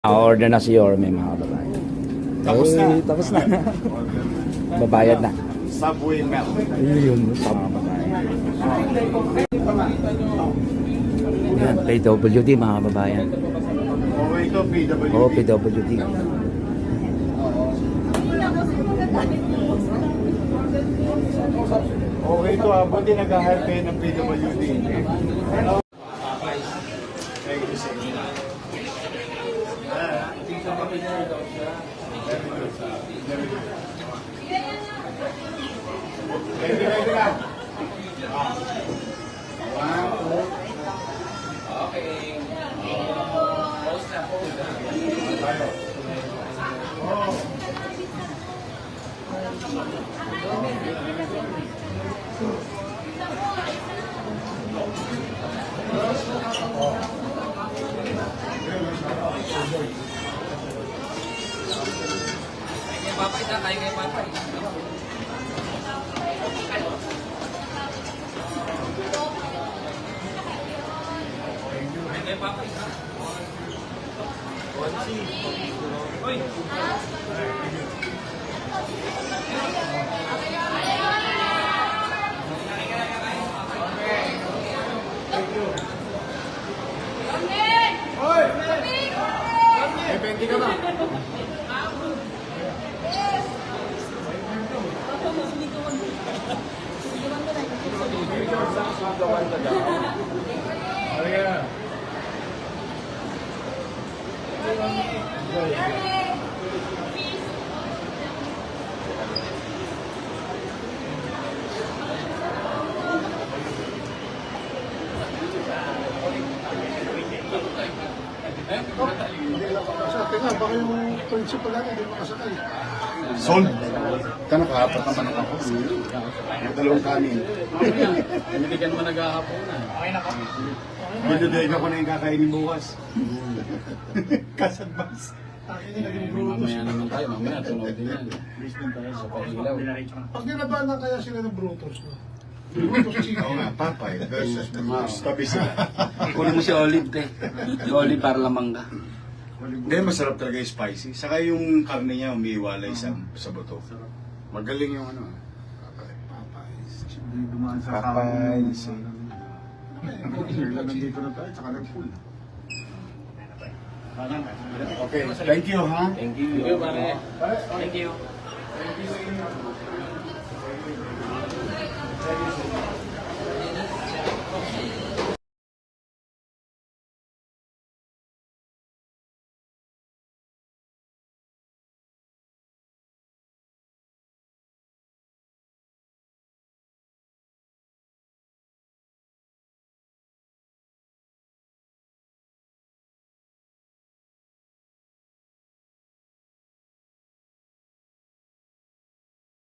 Order na si Yorme mga kababayan. Tapos na. Ay, tapos na. Babayad na. Subway melt. Ayun, mga kababayan. Yan, PWD mga kababayan. Okay ito, PWD. Oo, PWD. Okay ito, buti nag-hire kayo ng PWD. Thank you, sir. Ready, ready na. Okay. Post na, post na. Kaya papay na, kaya papay. Kaya papay na. Uy! May 20 ka ba? Teka, baka yung principal natin hindi makasakay. Sold. Ito nakahapat naman ako. Yung dalawang kanin. Binigyan mo naghahaponan. Binudayin ako na yung kakainin bukas. Kasadbas. Mamaya naman tayo, mamaya tunog din yan. Sa pailaw. Pag nilabanan kaya sila ng Brutus, no? Brutus chicken. Oo nga, Papay versus Bruce. Tabi sila. Kunin mo si Olive, te. Si Olive para lamang ka. Hindi, masarap talaga yung spicy. Saka yung karne niya umiiwalay sa buto. Magaling yung ano. Papay. Nandito na tayo, tsaka nag-full. Okay, thank you ha. Thank you, pare. Thank you. Thank you.